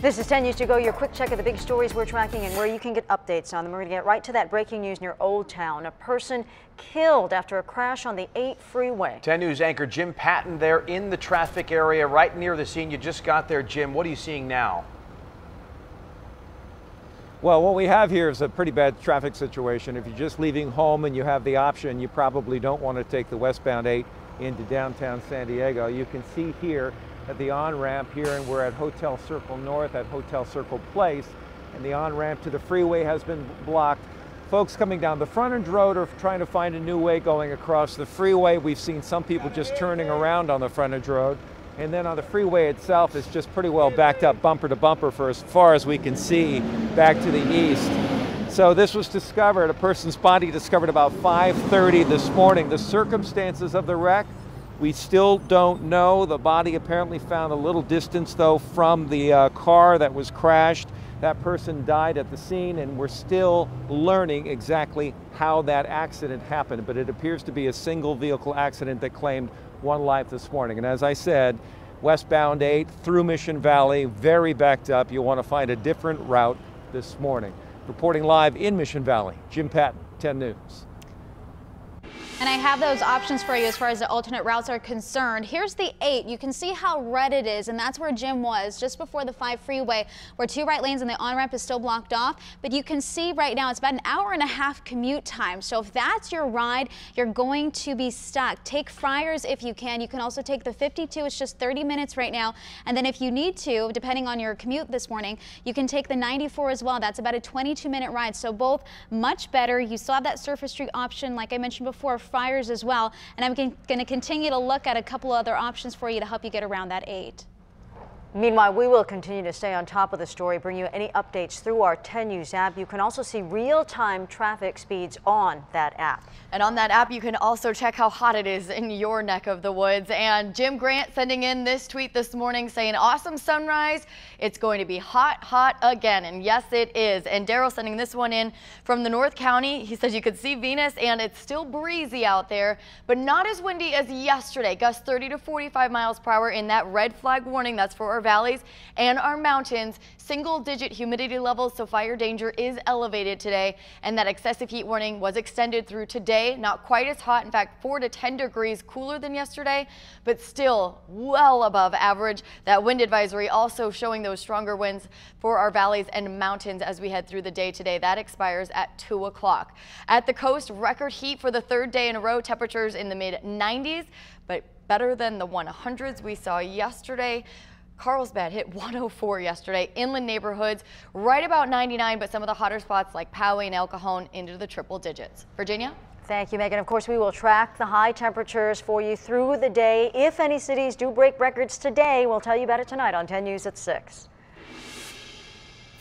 This is 10 News to Go, your quick check of the big stories we're tracking and where you can get updates on them. We're going to get right to that breaking news near Old Town. A person killed after a crash on the 8 freeway. 10 News anchor Jim Patton there in the traffic area right near the scene. You just got there, Jim. What are you seeing now? Well, what we have here is a pretty bad traffic situation. If you're just leaving home and you have the option, you probably don't want to take the westbound 8 into downtown San Diego. You can see here at the on-ramp here, and we're at Hotel Circle North at Hotel Circle Place, and the on-ramp to the freeway has been blocked. Folks coming down the frontage road are trying to find a new way going across the freeway. We've seen some people just turning around on the frontage road, and then on the freeway itself it's just pretty well backed up bumper to bumper for as far as we can see back to the east. So this was discovered, a person's body discovered about 5:30 this morning. The circumstances of the wreck, we still don't know. The body apparently found a little distance though from the car that was crashed. That person died at the scene, and we're still learning exactly how that accident happened, but it appears to be a single vehicle accident that claimed one life this morning. And as I said, westbound 8 through Mission Valley, very backed up. You'll want to find a different route this morning. Reporting live in Mission Valley, Jim Patton, 10 News. And I have those options for you as far as the alternate routes are concerned. Here's the 8. You can see how red it is, and that's where Jim was just before the 5 freeway, where 2 right lanes and the on-ramp is still blocked off. But you can see right now it's about an hour-and-a-half commute time. So if that's your ride, you're going to be stuck. Take Friars if you can. You can also take the 52. It's just 30 minutes right now. And then if you need to, depending on your commute this morning, you can take the 94 as well. That's about a 22-minute ride. So both much better. You still have that Surface Street option, like I mentioned before, Friars as well, and I'm going to continue to look at a couple other options for you to help you get around that 8. Meanwhile, we will continue to stay on top of the story, bring you any updates through our 10 News app. You can also see real-time traffic speeds on that app. And on that app, you can also check how hot it is in your neck of the woods. And Jim Grant sending in this tweet this morning saying, awesome sunrise. It's going to be hot, hot again. And yes, it is. And Daryl sending this one in from the North County. He says you could see Venus and it's still breezy out there, but not as windy as yesterday. Gusts 30 to 45 miles per hour in that red flag warning. That's for our valleys and our mountains. Single-digit humidity levels, so fire danger is elevated today, and that excessive heat warning was extended through today. Not quite as hot, in fact 4 to 10 degrees cooler than yesterday, but still well above average. That wind advisory also showing those stronger winds for our valleys and mountains as we head through the day today. That expires at 2 o'clock. At the coast, record heat for the 3rd day in a row, temperatures in the mid-90s, but better than the 100s we saw yesterday. Carlsbad hit 104 yesterday. Inland neighborhoods right about 99, but some of the hotter spots like Poway and El Cajon into the triple digits. Virginia? Thank you, Megan. Of course, we will track the high temperatures for you through the day. If any cities do break records today, we'll tell you about it tonight on 10 News at 6.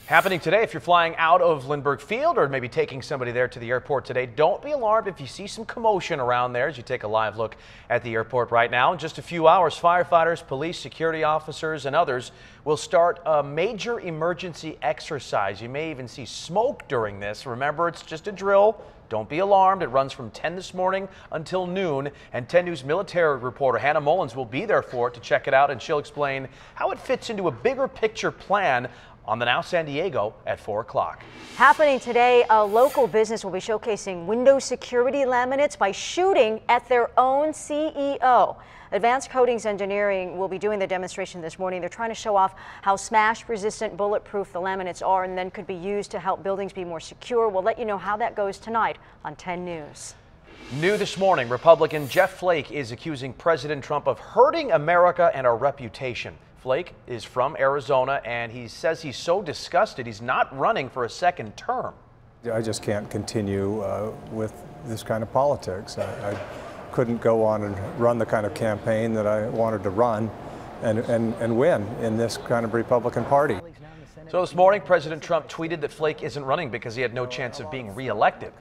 Happening today, if you're flying out of Lindbergh Field or maybe taking somebody there to the airport today, don't be alarmed if you see some commotion around there as you take a live look at the airport right now. In just a few hours, firefighters, police, security officers, and others will start a major emergency exercise. You may even see smoke during this. Remember, it's just a drill. Don't be alarmed. It runs from 10 this morning until noon, and 10 News military reporter Hannah Mullins will be there for it to check it out, and she'll explain how it fits into a bigger picture plan on the Now San Diego at 4 o'clock. Happening today, a local business will be showcasing window security laminates by shooting at their own CEO. Advanced Coatings Engineering will be doing the demonstration this morning. They're trying to show off how smash-resistant, bulletproof the laminates are and then could be used to help buildings be more secure. We'll let you know how that goes tonight on 10 News. New this morning, Republican Jeff Flake is accusing President Trump of hurting America and our reputation. Flake is from Arizona, and he says he's so disgusted he's not running for a second term. I just can't continue with this kind of politics. I couldn't go on and run the kind of campaign that I wanted to run and win in this kind of Republican Party. So this morning, President Trump tweeted that Flake isn't running because he had no chance of being reelected.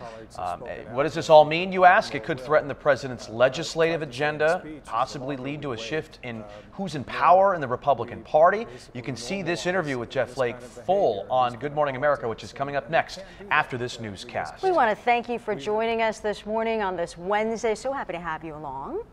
What does this all mean, you ask? It could threaten the president's legislative agenda, possibly lead to a shift in who's in power in the Republican Party. You can see this interview with Jeff Flake full on Good Morning America, which is coming up next after this newscast. We want to thank you for joining us this morning on this Wednesday. So happy to have you along.